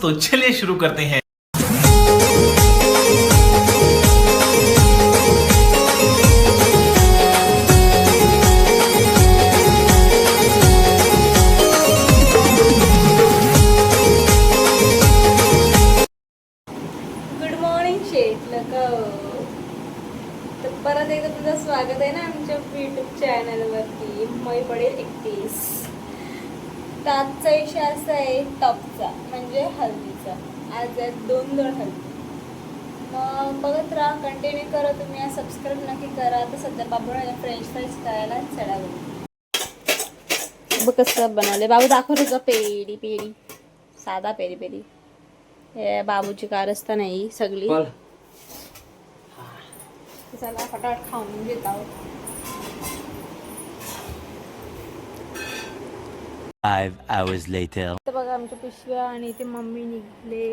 तो चलिए शुरू करते हैं। गुड मॉर्निंग शेटलक, तर परत एकदा तुझं स्वागत आहे ना आमच्या यूट्यूब चॅनलवरती मै पडेल 31. तर आजचा विषय असा आहे टॉपचा, म्हणजे हल्दीचा. आज आहेत 2 हल्दी. मग बघत राहा, कंटिन्यू करा तुम्ही, सबस्क्राईब नक्की करा. तर सध्या बाबूला फ्रेंच फ्राईज करायला चढावं. बघ कसं बनवले बाबू, दाखव तुझं पेरी पेरी, साधा पेरी पेरी. हे बाबूची कारस्ता नाही सगळी. चला फटाफट खाऊन घेत आहोत. 5 hours later. तर बघा आमच्या पिशव्या आणि ते मम्मी निघले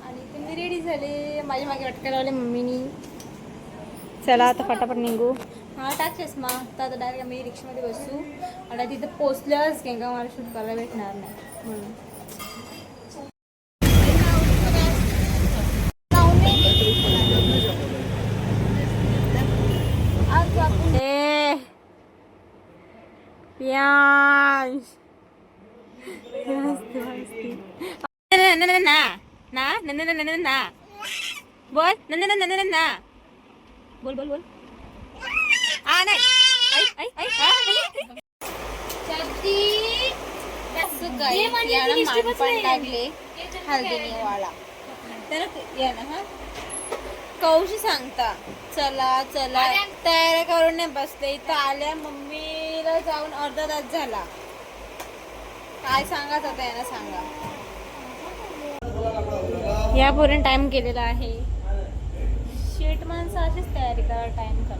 आणि ते मी रेडी झाले. माझ्या मागे अटकायला लावले मम्मीनी. चला आता फटाफट निघू. हा टाक चष्मा. तर आता डायरेक्ट आम्ही रिक्षामध्ये बसू आणि तिथे पोचल्यास का मला शूट करायला भेटणार नाही म्हणून. बोल बोल बोल. लागले हल्दीने वाला तर हा कौशी सांगता चला चला तयारी करून नाही बसले. इथं आल्या मम्मीला जाऊन अर्धा तास झाला. काय सांगत होता यांना सांगा. यापूर्वी टाइम केलेला आहे. शेट माणसं अशीच तयारी करा, टाइम करा.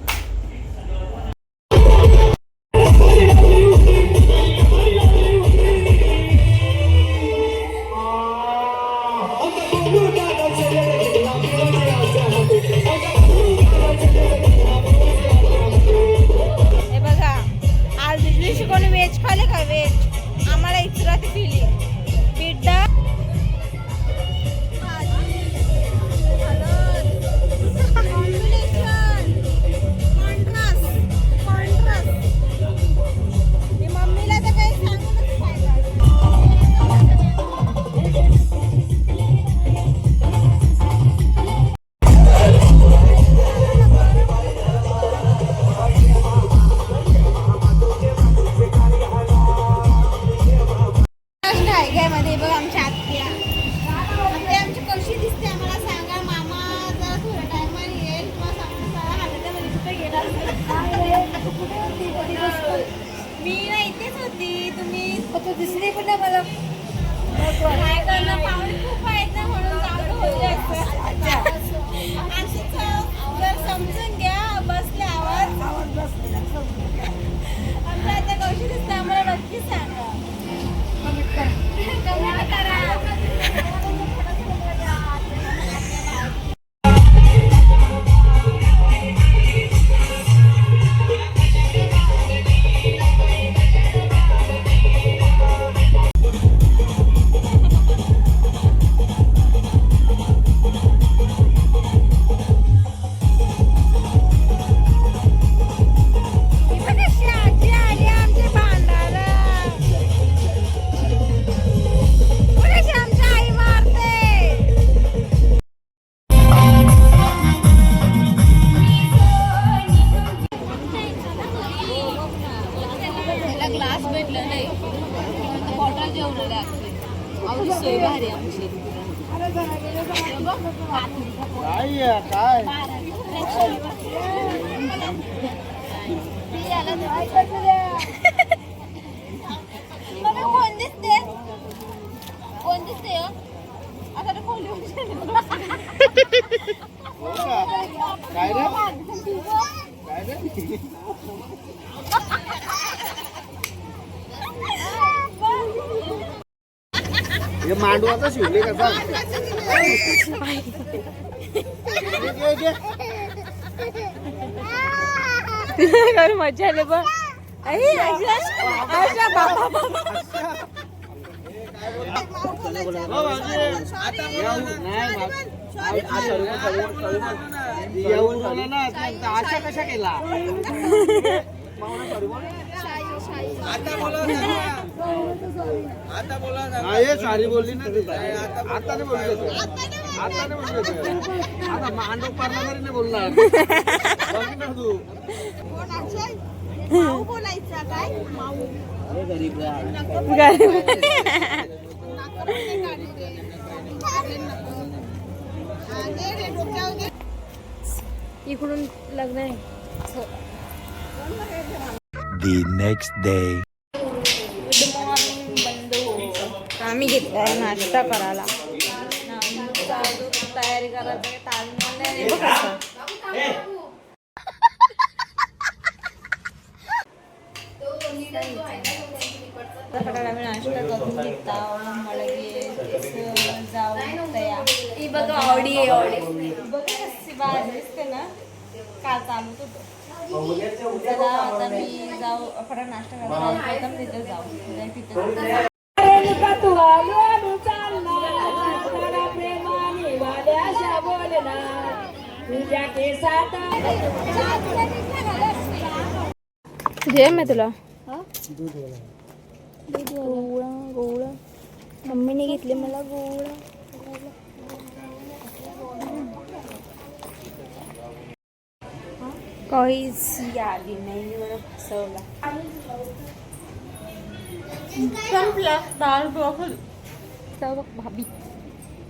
हे बघा, आज दिवशी कोणी व्हेज खाले का? व्हेज आम्हाला इचराती फिली बिड्डा मम्मीला तर काही सांगूनच फायदा. मध्ये बघ आमच्या आत्या आमची कशी दिसते आम्हाला सांगा. मामा जरा थोड्या टायमाने येईल किंवा सांगा हातामध्ये कुठे गेला. मी ना इथेच होती, तुम्ही दिसली पण नाही मला. काय करणं, पाहुणे खूप आहेत ना म्हणून चांगलं होते. जर समजून घ्या, बसले आवाज आमच्या आता कशी दिसते आम्हाला नक्की सांगा. ग्लास भेटलं नाही, बॉटल जेवढे आमची सोय भारी आमची. कोण दिसते कोण दिसते आता काय हे मांडवाचा शिवले कसा कर मजा आली बघ आई आशा बाबा आशा कशा केला सारी बोलली ना आता नाही बोलली आता नाही बोलली आता मांडव पारला तरी नाही बोलणार बघ ना तू माऊ बोलायचा काय माऊ इकडून लग्न आहे The next day. Good morning बंधू आम्ही घेतलाय नाश्ता करायला तयारी करायचं ताजमहल बघ असं. सकाळी आम्ही नाश्ता करून घेता मळगे जाऊ तयार ही बघा ऑडी आहे ऑडी बघा कशी बाहेर दिसते ना का चालू होतं चला आता मी जाऊ फटाफट नाश्ता करायला तिथे जाऊ तिथे घे मी तुला गोळा गोळा मम्मीने घेतले मला गोळा काहीच यादी नाही मला फसवला संपला दाल बघ भाभी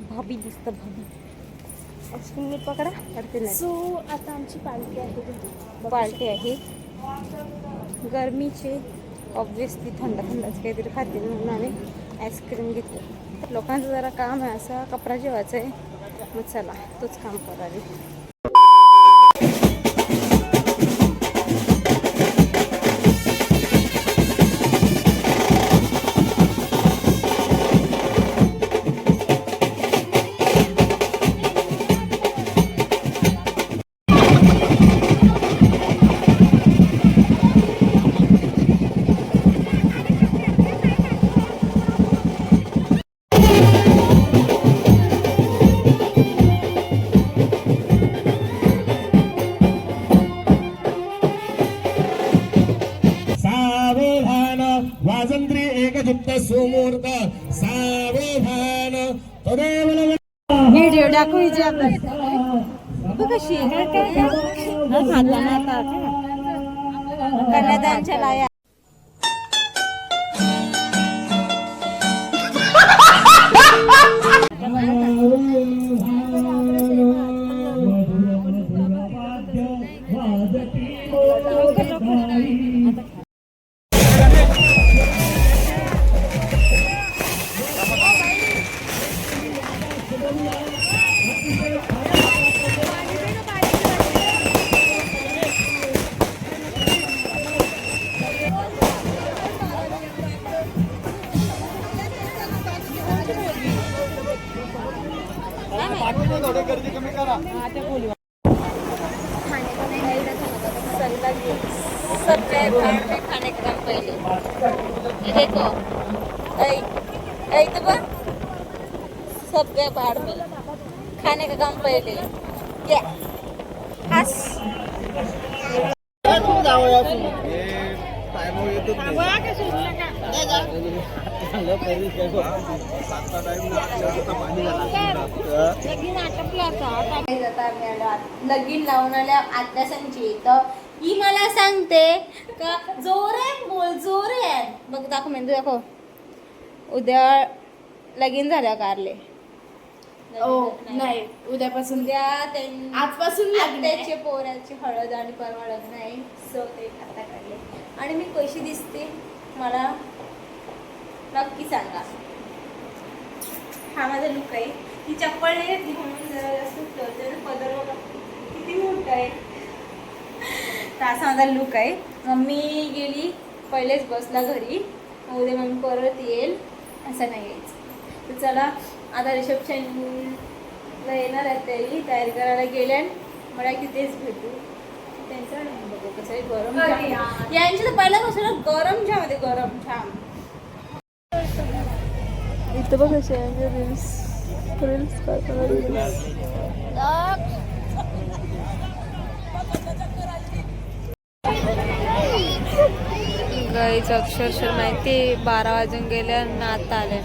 भाभी दिसतं भाभी अश्विनी पकडा पडते नाही सो आता आमची पार्टी आहे पार्टी आहे गरमीचे ऑब्विसली थंड थंडच काहीतरी खातील म्हणून आम्ही आईस्क्रीम घेतलं लोकांचं जरा काम आहे असं कपडा जेवायचं आहे मग चला तोच काम करावे वाजंत्री एकचित्त सुमूर्त सावधान तदेव व्हिडिओ दाखवायची आपल्याला कशी कन्यादानच्या लाया सब भाड़ में खाने का काम पहले ये देखो तो बस सब गए भाड़ में खाने का काम पहले क्या हस लगीन लावून आल्या आत्यासांची तर ही मला सांगते का जोरे बोल जोरे बघ दाखव मेंदू दाखव उद्या लगीन झाल्या कारले नाही उद्यापासून उद्या आजपासून आत्याचे पोराची हळद आणि परवा लग्न आहे सो ते आता काढले आणि मी कशी दिसते मला नक्की सांगा हा माझा लुक आहे ती चप्पल आहे ती म्हणून जरा जास्त ठेवते पदर बघा किती मोठा आहे तर असा माझा लुक आहे मम्मी गेली पहिलेच बसला घरी उद्या मम्मी परत येईल असं नाही यायचं तर चला आता रिसेप्शनला येणार आहेत तेही तयारी करायला गेल्या मला की तेच भेटू त्यांचं नाही बघू कसं आहे गरम जाम. यांची तर पहिला कसं ना गरम जाम आहे गरम जाम. इथं बघ कसे रील्स गाईच अक्षरशः माहिती 12 वाजून गेले आणि आता आले.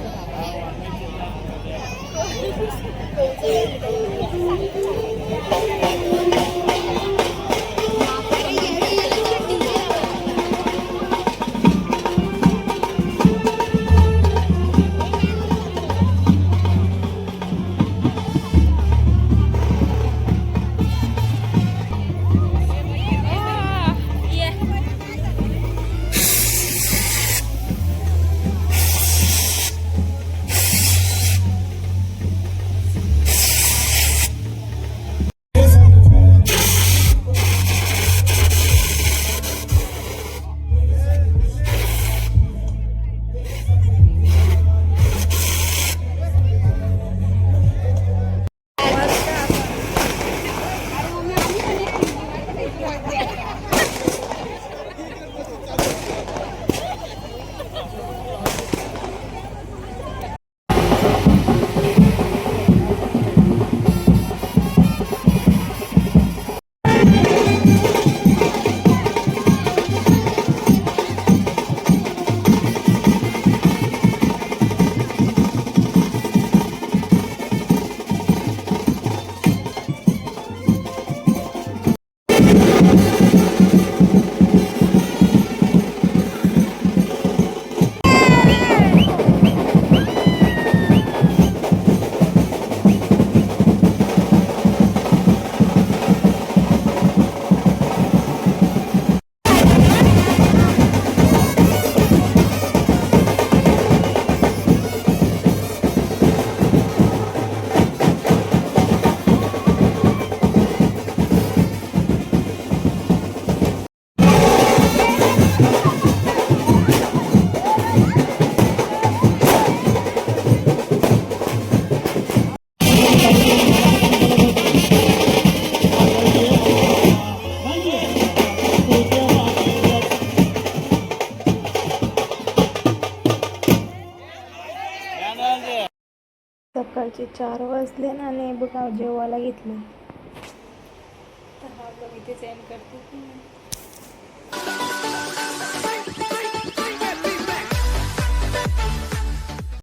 सकाळचे 4 वाजले ना आणि बघा जेवायला घेतलं तर हा इथेच एंड करते.